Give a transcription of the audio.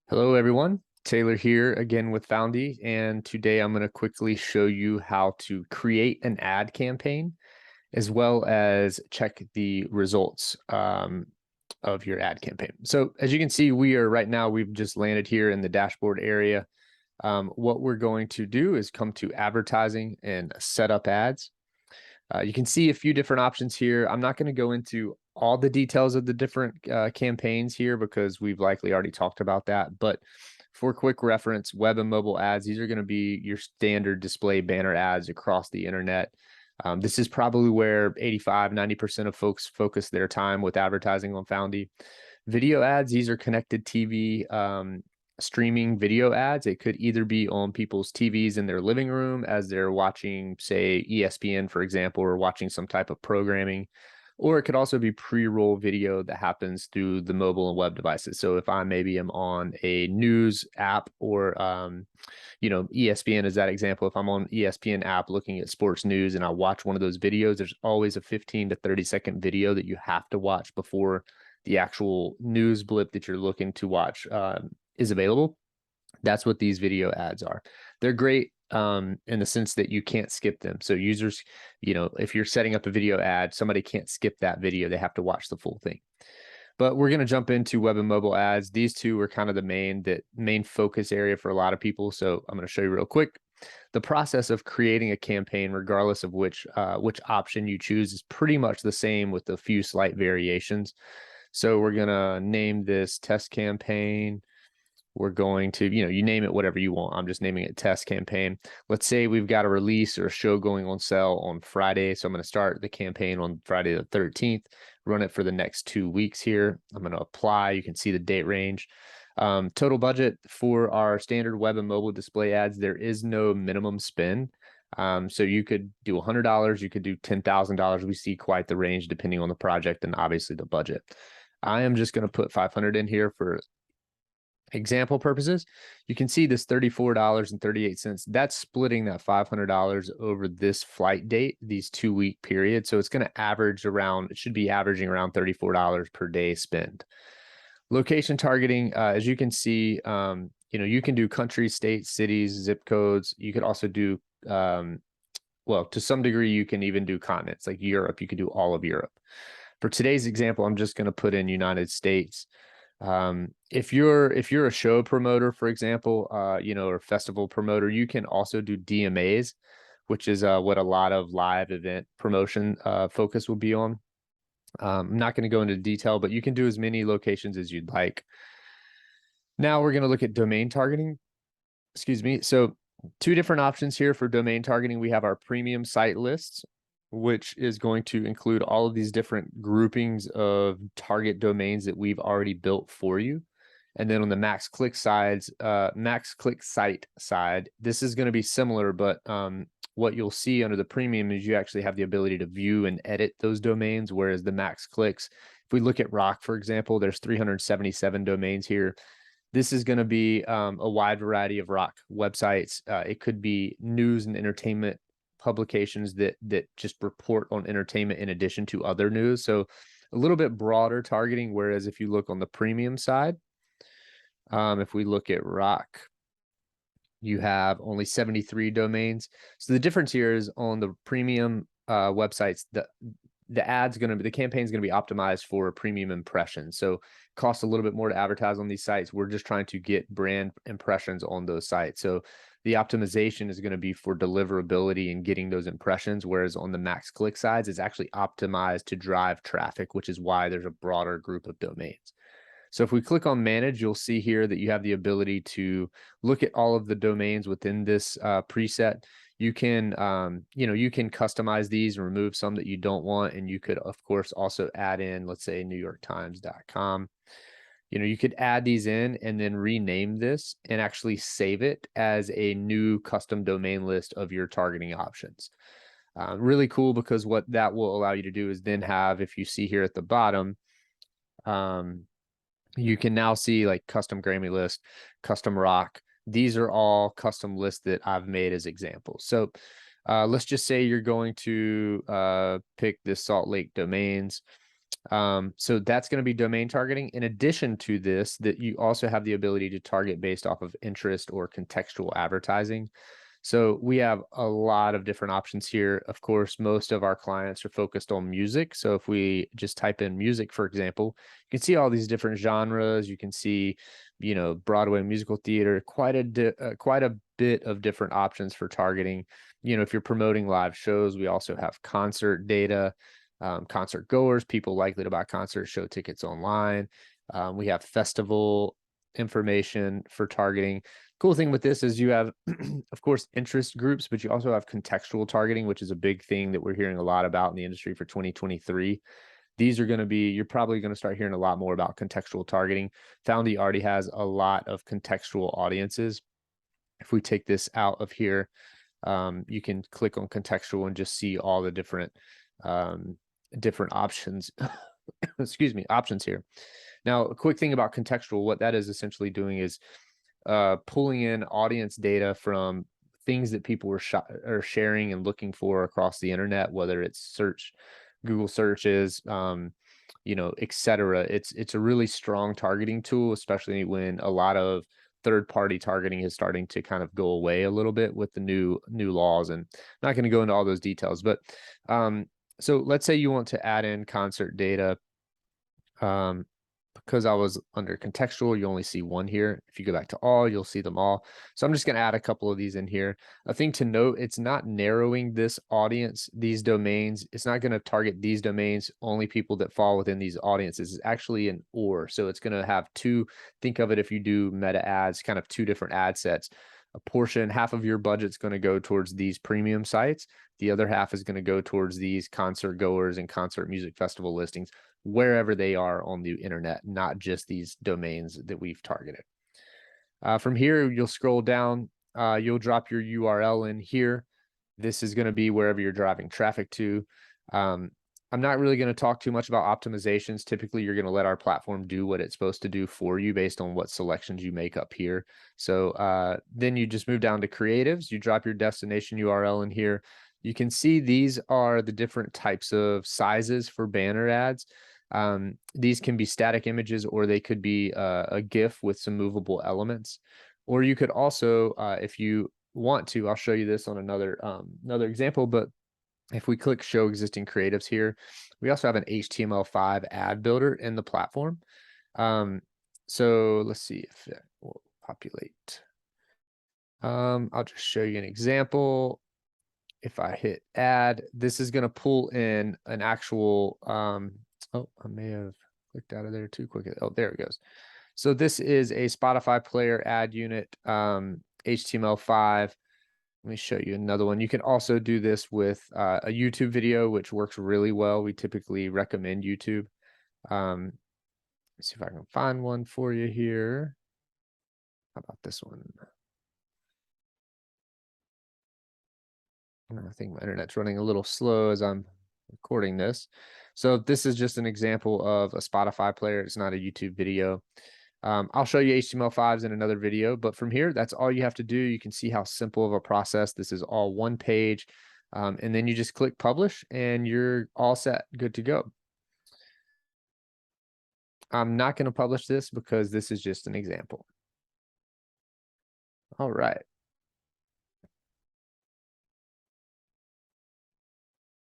Hello, everyone. Taylor here again with Foundy, and today I'm going to quickly show you how to create an ad campaign as well as check the results of your ad campaign. So as you can see, we've just landed here in the dashboard area. What we're going to do is come to advertising and set up ads. You can see a few different options here. I'm not going to go into all the details of the different campaigns here because we've likely already talked about that. But for quick reference, web and mobile ads, these are going to be your standard display banner ads across the internet. This is probably where 85–90% of folks focus their time with advertising on Foundy. Video ads, these are connected TV streaming video ads. It could either be on people's TVs in their living room as they're watching, say, ESPN, for example, or watching some type of programming, or it could also be pre-roll video that happens through the mobile and web devices. So if I maybe am on a news app or, ESPN is that example. If I'm on ESPN app looking at sports news and I watch one of those videos, there's always a 15 to 30-second video that you have to watch before the actual news blip that you're looking to watch is available. That's what these video ads are. They're great in the sense that you can't skip them. So users, if you're setting up a video ad, somebody can't skip that video. They have to watch the full thing. But we're going to jump into web and mobile ads. These two are kind of the main focus area for a lot of people. So I'm going to show you real quick. The process of creating a campaign, regardless of which option you choose, is pretty much the same with a few slight variations. So we're going to name this test campaign. We're going to, you name it whatever you want. I'm just naming it test campaign. Let's say we've got a release or a show going on sale on Friday. So I'm going to start the campaign on Friday the 13th, run it for the next 2 weeks here. I'm going to apply. You can see the date range. Total budget for our standard web and mobile display ads, there is no minimum spend. So you could do $100, you could do $10,000. We see quite the range depending on the project and obviously the budget. I am just going to put 500 in here for example purposes. You can see this $34.38. That's splitting that $500 over this flight date, these 2-week periods. So it's going to average around, it should be averaging around $34 per day spend. Location targeting, as you can see, you can do country, states, cities, zip codes. You could also do, well, to some degree, you can even do continents like Europe. You could do all of Europe. For today's example, I'm just going to put in United States. If you're a show promoter, for example, or festival promoter, you can also do DMAs, which is what a lot of live event promotion focus will be on. I'm not going to go into detail, but you can do as many locations as you'd like. Now we're going to look at domain targeting. Excuse me. So 2 different options here for domain targeting. We have our premium site lists, which is going to include all of these different groupings of target domains that we've already built for you. And then on the max click site side, this is going to be similar, but what you'll see under the premium is you actually have the ability to view and edit those domains, whereas the max clicks, if we look at Rock, for example, there's 377 domains here. This is going to be a wide variety of Rock websites. It could be news and entertainment publications that just report on entertainment in addition to other news. So a little bit broader targeting, whereas if you look on the premium side, if we look at Rock, you have only 73 domains. So the difference here is on the premium websites, the campaign's going to be optimized for premium impressions. So it costs a little bit more to advertise on these sites. We're just trying to get brand impressions on those sites. So the optimization is going to be for deliverability and getting those impressions, whereas on the max click sides, it's actually optimized to drive traffic, which is why there's a broader group of domains. So if we click on manage, you'll see here that you have the ability to look at all of the domains within this preset. You can, you can customize these and remove some that you don't want. And you could, of course, also add in, let's say, NewYorkTimes.com. You could add these in and then rename this and actually save it as a new custom domain list of your targeting options. Really cool, because what that will allow you to do is then have, if you see here at the bottom, you can now see like custom Grammy list, custom Rock. These are all custom lists that I've made as examples. So let's just say you're going to pick this Salt Lake Domains. So that's going to be domain targeting. In addition to this, that you also have the ability to target based off of interest or contextual advertising. So we have a lot of different options here. Of course, most of our clients are focused on music. So if we just type in music, for example, you can see all these different genres. You can see, you know, Broadway musical theater, quite a bit of different options for targeting. You know, if you're promoting live shows, we also have concert data, concert goers, people likely to buy concert show tickets online. We have festival information for targeting. Cool thing with this is you have, of course, interest groups, but you also have contextual targeting, which is a big thing that we're hearing a lot about in the industry for 2023. These are going to be, you're probably going to start hearing a lot more about contextual targeting. Foundy already has a lot of contextual audiences. If we take this out of here, you can click on contextual and just see all the different options, excuse me, options here. Now, a quick thing about contextual, what that is essentially doing is pulling in audience data from things that people are sharing and looking for across the internet, whether it's Google searches, you know, etc. It's a really strong targeting tool, especially when a lot of third-party targeting is starting to kind of go away a little bit with the new laws. And I'm not going to go into all those details, but so let's say you want to add in concert data. Because I was under contextual, you only see one here. If you go back to all, you'll see them all. So I'm just going to add a couple of these in here. A thing to note, it's not narrowing this audience, these domains. It's not going to target these domains, only people that fall within these audiences. It's actually an or. So it's going to have two, think of it if you do meta ads, kind of two different ad sets. A portion, half of your budget's going to go towards these premium sites. The other half is going to go towards these concert goers and concert music festival listings, wherever they are on the internet, not just these domains that we've targeted. From here, you'll scroll down, you'll drop your URL in here. This is going to be wherever you're driving traffic to. I'm not really going to talk too much about optimizations. Typically, you're going to let our platform do what it's supposed to do for you based on what selections you make up here. So then you just move down to creatives. You drop your destination URL in here. You can see these are the different types of sizes for banner ads. These can be static images, or they could be a GIF with some movable elements. Or you could also, if you want to, I'll show you this on another example, but if we click show existing creatives here, we also have an HTML5 ad builder in the platform. So let's see if it will populate. I'll just show you an example. If I hit add, this is going to pull in an actual, oh, I may have clicked out of there too quick. Oh, there it goes. So this is a Spotify player ad unit, HTML5. Let me show you another one. You can also do this with a YouTube video, which works really well. We typically recommend YouTube. Let's see if I can find one for you here. How about this one? I think my internet's running a little slow as I'm recording this. So this is just an example of a Spotify player. It's not a YouTube video. I'll show you HTML5s in another video, but from here, that's all you have to do. You can see how simple of a process. This is all one page. And then you just click publish and you're all set, good to go. I'm not going to publish this because this is just an example. All right.